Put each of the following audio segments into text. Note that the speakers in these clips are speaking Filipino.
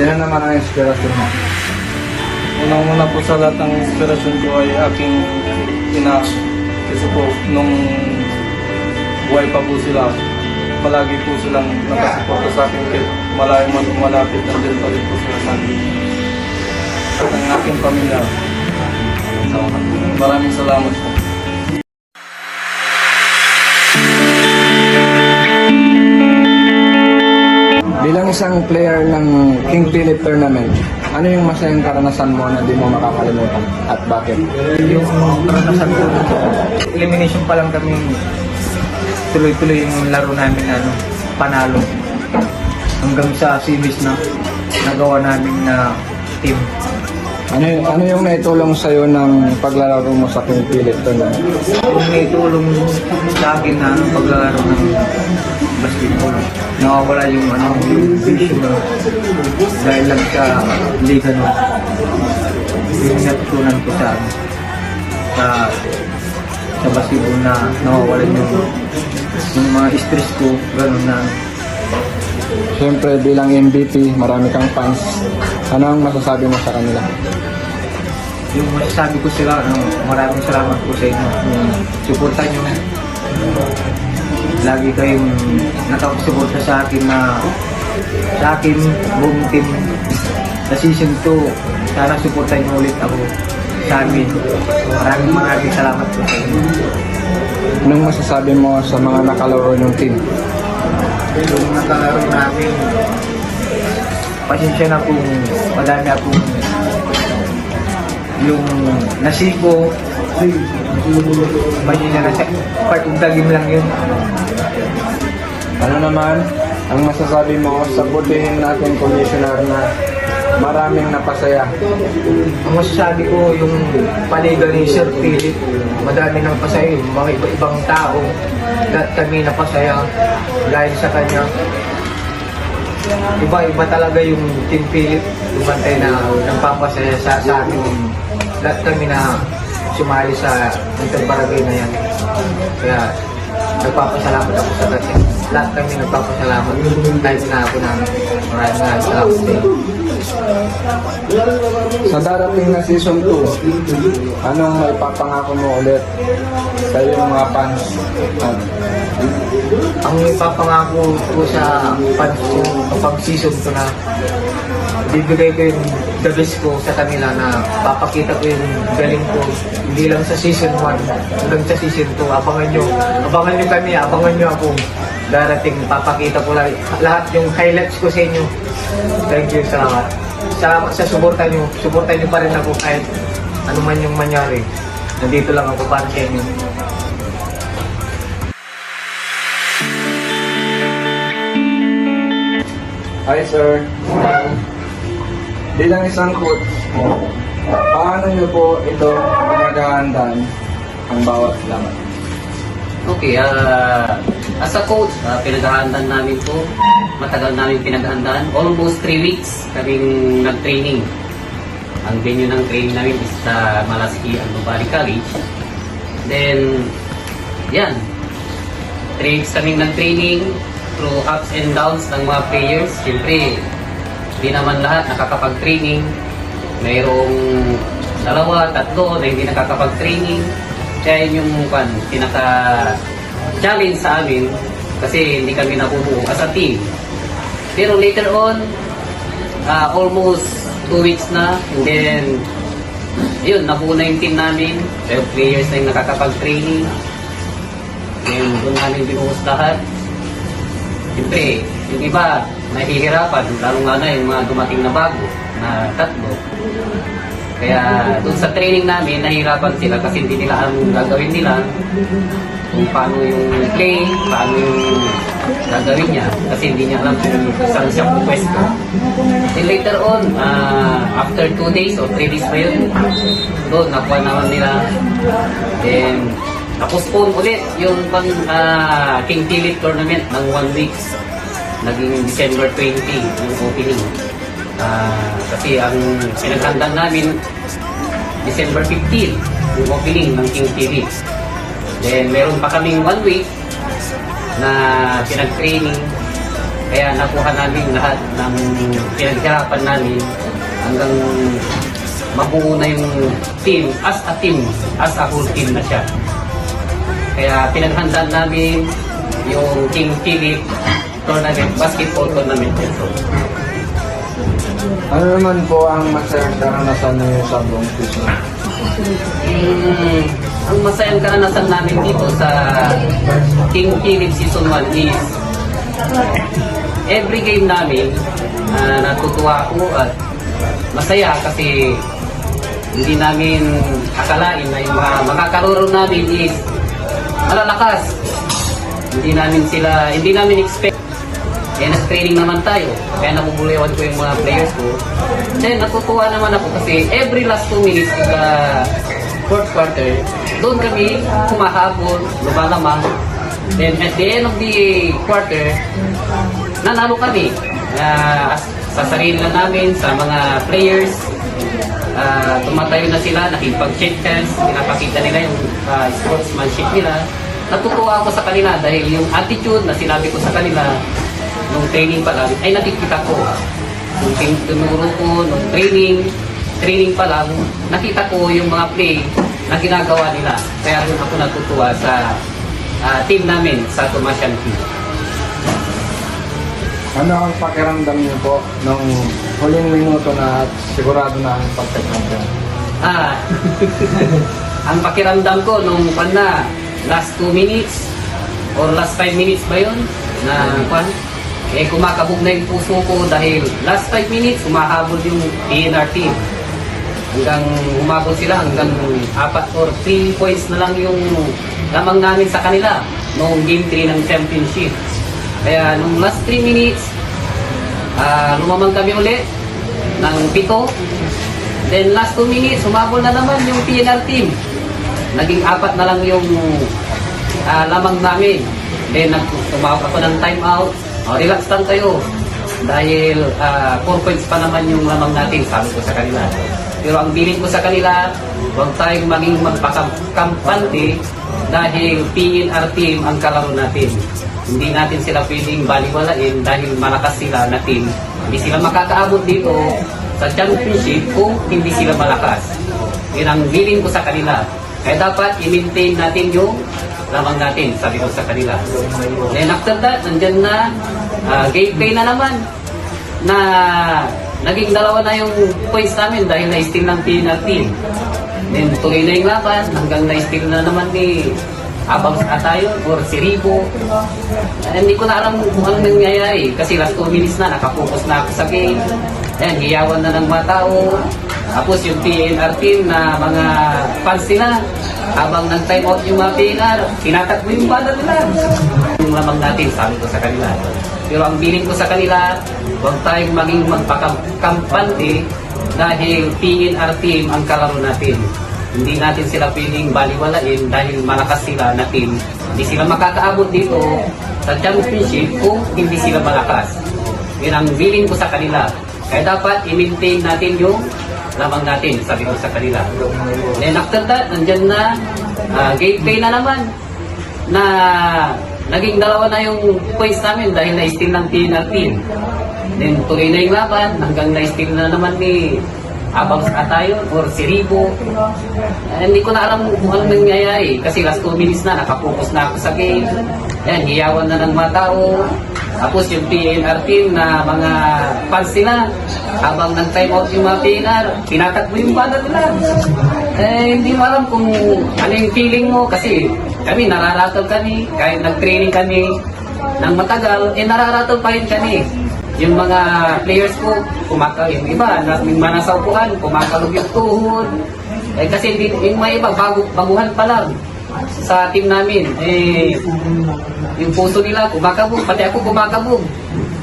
Sino naman ang inspirasyon mo? Unang-una po sa lahat ng inspirasyon ko ay aking ina. Kasi po, nung buhay pa po sila, palagi po silang nakasuporta sa akin kahit malayo man o malapit, nandiyan pa rin po sila sa akin. At ang aking pamilya, maraming salamat po. Bilang isang player ng King Philip Tournament, ano yung masayang karanasan mo na di mo makakalimutan at bakit? Yung karanasan ko, elimination pa lang kami, tuloy-tuloy yung laro namin, panalo. Hanggang sa series na nagawa namin na team. Ano yung naitulong sa'yo ng paglalaro mo sa King Philip Tournament? Yung may tulong sa akin na paglalaro ng basketball, nawawala yung vision dahil lang sa liga no. Yung natutunan ko sa basketball na nawawala yung mga stress ko, gano'n na. Siyempre, bilang MVP, marami kang fans. Ano ang masasabi mo sa kanila? Yung masasabi ko sila, maraming salamat po sa inyo. Suporta nyo. Lagi kayong nakapasuporta sa akin buong team. Sa season 2, sana suporta nyo ulit ako sa amin. Maraming salamat po sa inyo. Anong masasabi mo sa mga nakalaro ng team? Yung nakalaro namin, pasensya na kung madami akong yung nasiko, pasensya na sa part of the game lang yun. Ano naman ang masasabi mo sa butihin natin commissioner na maraming napasaya? Ang masasabi ko, yung paliga ni Sir Philip, madami nang pasaya, yung mga iba-ibang tao, lahat kami napasaya dahil sa kanya. Iba-iba talaga yung Team Philip, lumantay na nagpapasaya sa amin. Lahat kami na sumali sa interbarangay na yan. Kaya nagpapasalamat ako sa kanya. Lahat kami nagpapasalamat kahit na ako namin. Maraming salamat sa inyo. Sa darating na season 2, anong maipapangako mo ulit sa iyong mga fans? Ang ipapangako ko sa fans ko kapag season 2 na, bibigay ko yung the best ko sa kanila, na papakita ko yung galing ko hindi lang sa season 1 hanggang sa season 2. Abangan nyo kami, abangan nyo ako. Darating, papakita ko lahat yung highlights ko sa inyo. Thank you, salamat. Salamat sa suporta nyo. Suporta nyo pa rin ako kahit ano man yung mangyari. Nandito lang ako para sa inyo. Hi sir, bilang isang coach, paano niyo po ito pinaghahandaan ang bawat laban? Okay, as a coach, pinaghahandaan namin po. Matagal namin pinaghahandaan. Almost 3 weeks kaming nag-training. Ang venue ng training namin is sa Malaski Albubari College. Then, yan. 3 weeks kaming nag-training through ups and downs ng mga players. Siyempre, hindi naman lahat nakakapag-training. Mayroong 2, 3 na hindi nakakapag-training. Kaya yun yung pinaka-challenge sa amin kasi hindi kami nabubuo as a team. Pero later on, almost 2 weeks na, and then yun, nabuo na yung team namin. 12 players na yung nakakapag-training. Then doon namin binuhos lahat. Siyempre, yung iba nahihirapan, lalong-lalo na yung mga dumating na bago na 3. Kaya doon sa training namin, nahihirapan sila kasi hindi nila alam yung gagawin nila, kung paano yung play, paano yung gagawin niya, kasi hindi niya alam kung saan siya pupwesto. Then later on, after 2 days o 3 days pa yun, doon nakuha naman nila. Then na-postpone ulit yung King Philip Tournament ng 1 week. Naging December 20 yung opening. Kasi ang pinaghandaan namin December 15 yung opening ng King Philip. Then meron pa kaming 1 week na pinag-training Kaya nakuha namin lahat ng pinaghirapan namin hanggang mabuo na yung team, as a whole team na siya. Kaya pinaghandaan namin yung King Philip tournament, basketball tournament. So, Ano naman po ang masayang karanasan niyo sa buong season? ang masayang karanasan namin dito sa King Philip Season 1 is every game namin natutuwa ako at masaya kasi hindi namin akalain na yung mga makakaruro namin is malalakas. Hindi namin expect. Kaya nag-training naman tayo. Kaya nabubulewan ko yung mga players ko. Then natutuwa naman ako kasi every last 2 minutes of the fourth quarter, doon kami humahabol, lumalamang. Then at the end of the quarter, nanalo kami. Sa sarili na namin, sa mga players, tumatayo na sila, nakipag-check hands, pinapakita nila yung sportsmanship nila. Natutuwa ako sa kanila dahil yung attitude na sinabi ko sa kanila nung training pa lang, ay nakikita ko. Nung tinuro ko, nung training pa lang, nakita ko yung mga play na ginagawa nila. Kaya rin ako natutuwa sa team namin, sa Tomasian team. Ano ang pakiramdam niyo po nung huling minuto na at sigurado na ang pagka-champion? Ang pakiramdam ko nung last 2 minutes or last 5 minutes ba yun? Kumakabog na yung puso ko dahil last 5 minutes humahabol yung PNR team. Hanggang umabot sila hanggang 4 or 3 points na lang yung lamang namin sa kanila noong game 3 ng championship. Kaya nung last 3 minutes, lumamang kami ulit ng 7. Then last 2 minutes, humabol na naman yung PNR team. Naging 4 na lang yung lamang namin. Then tumawag ako ng timeout. Relax lang kayo. Dahil 4 points pa naman yung lamang natin, sabi ko sa kanila. Pero ang bilin ko sa kanila, huwag tayong maging magpakampante dahil PNR team ang kalaro natin. Hindi natin sila pwedeng baliwalain dahil malakas sila na team. Hindi sila makakaabot dito sa championship kung hindi sila malakas. Yun ang bilin ko sa kanila. Kaya dapat i-maintain natin yung lamang natin, sabi ko sa kanila. Then after that, nandyan na, game play na naman, na naging 2 na yung points namin dahil na-steal ng PNR team. Then tuloy na yung laban, hanggang na-steal na naman ni Abang Atayon or si Ribo. Hindi ko na alam kung anong nangyayari kasi last 2 minutes na, nakapokus na ako sa game. Ayan, hiyawan na ng mga tao. Tapos yung PNR team na mga fans nila, habang nag-time out yung mga PNR, tinatakbo yung banda nila. Yung lamang natin, sabi ko sa kanila. Pero ang bilin ko sa kanila, huwag tayong maging magpakampante dahil PNR team ang kalaro natin. Hindi natin sila pwedeng baliwalain dahil malakas sila na team. Hindi sila makakaabot dito sa championship kung hindi sila malakas. Yun ang bilin ko sa kanila. Kaya dapat i-maintain natin yung lamang natin, sabi ko sa kanila. Then after that, nandyan na, game play na naman, na naging 2 na yung points namin dahil na-steal ng PNR team. Then tuloy na yung laban, hanggang na-steal na naman ni Abang Atayon or si Ribo. Hindi ko na alam kung anong nangyayari kasi last 2 minutes na, nakapokus na ako sa game. Ayan, hiyawan na ng mga tao. Tapos yung PNR team na mga fans nila, habang nag-time out yung mga PNR, tinatakbo yung banda nila. Hindi mo alam kung ano yung feeling mo kasi kami, nararatol kami, kahit nag-training kami ng matagal, nararatol pa rin kami. Yung mga players ko, yung iba, yung mga nasa upuan, kumakalog yung tuhod. Kasi yung mga iba, baguhan pa lang sa team namin. Yung puso nila, kumakabog, pati ako kumakabog.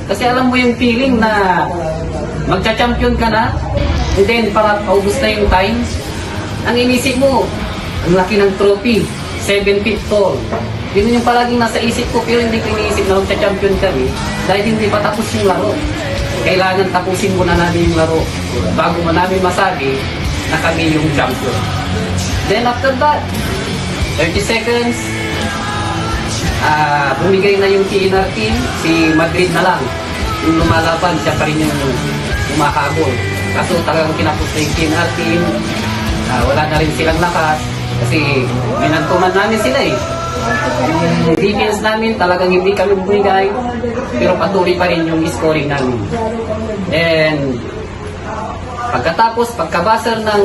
Kasi alam mo yung feeling na magcha-champion ka na, and then para paubos na yung time, ang inisip mo, ang laki ng trophy, 7 feet tall. Yun yung palaging nasa isip ko, pero hindi ko iniisip na magcha-champion kami dahil hindi pa tapos yung laro. Kailangan tapusin muna namin yung laro bago mo namin masabi na kami yung champion. Then after that, 30 seconds, bumigay na yung PNR team, si Madrid na lang. yung lumalaban, siya pa rin yung umahabol. Kaso talagang kinapos na yung PNR team, wala na rin silang lakas kasi minantuman namin sila eh. Yung defense namin talagang hindi kami bumigay, pero patuloy pa rin yung scoring namin. And pagkabasal ng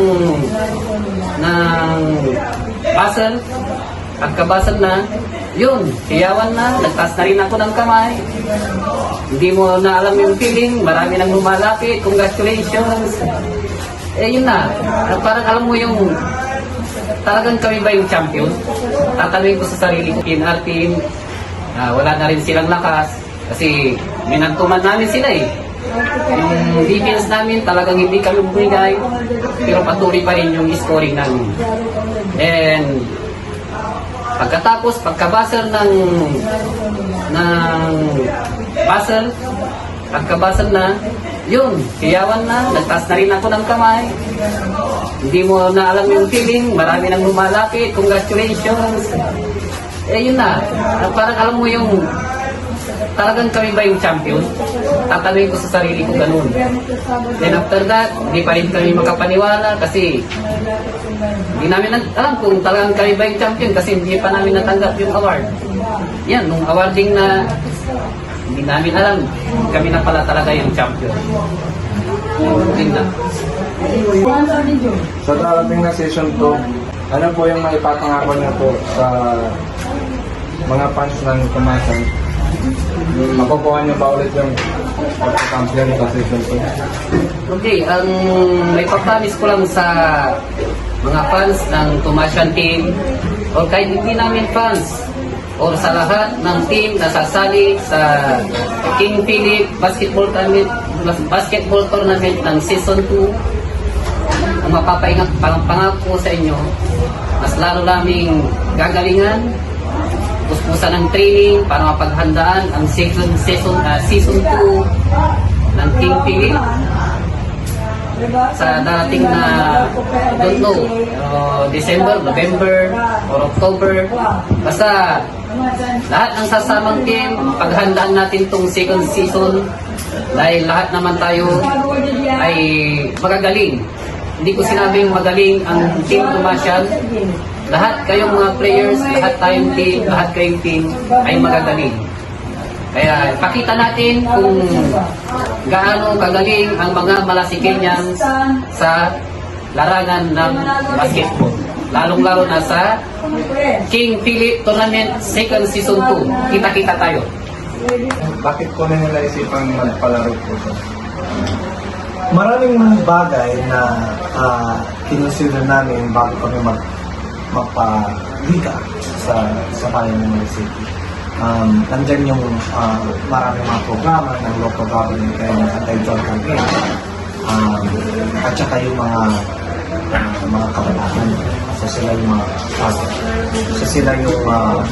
basal, na, yun, hiyawan na, nagtaas na rin ako ng kamay. Hindi mo na alam yung feeling, marami nang lumalapit, congratulations. Yun na, parang alam mo yung, talagang kami ba yung champion? Tatanungin ko sa sarili ko, PNR team, wala na rin silang lakas, kasi minantuman namin sila eh. Yung defense namin talagang hindi kami bumigay, pero patuloy pa rin yung scoring namin. And pagkabasal na, yun, hiyawan na, nagtaas na rin ako ng kamay. Hindi mo na alam yung feeling, marami nang lumalapit, congratulations. Yun na, parang alam mo yung, talagang kami ba yung champion? Tatanungin ko sa sarili ko ganun. Then after that, hindi pa rin kami makapaniwala kasi hindi namin alam kung talagang kami ba yung champion kasi hindi pa namin natanggap yung award. Yan, nung awarding na hindi namin alam, kami na pala talaga yung champion. Yun na. Sa darating na season 2, ano po yung maipapangako niyo po sa mga fans ng Tumasan? Makukuha niyo ba ulit yung pagka-champion sa season 2? Okay, ang may papromise ko lang sa mga fans ng Tumasan team o kahit hindi namin fans o sa lahat ng team na sasali sa King Philip Basketball Tournament ng Season 2, ang pangako sa inyo, mas lalo naming gagalingan, puspusan ng training para mapaghandaan ang season 2 ng King Philip sa darating na don't know, December, November, or October. Basta lahat ng sasamang team, paghandaan natin tong second season dahil lahat naman tayo ay magagaling. Hindi ko sinabing magaling ang team Tumasan. Lahat kayong mga players, lahat tayong team, lahat kayong team ay magagaling. Kaya pakita natin kung gaano kagaling ang mga Malasikenyans sa larangan ng basketball. Lalong-lalo na sa King Philip Tournament 2nd Season 2. Kita-kita tayo. Bakit po na nila isipang magpalaro po siya? Maraming bagay na kinonsider namin bago kami magpaliga sa bayan ng Malasike. Nandyan yung maraming mga programa ng local government kaya ng anti-drug campaign. At saka yung mga kabataan. So sila yung mga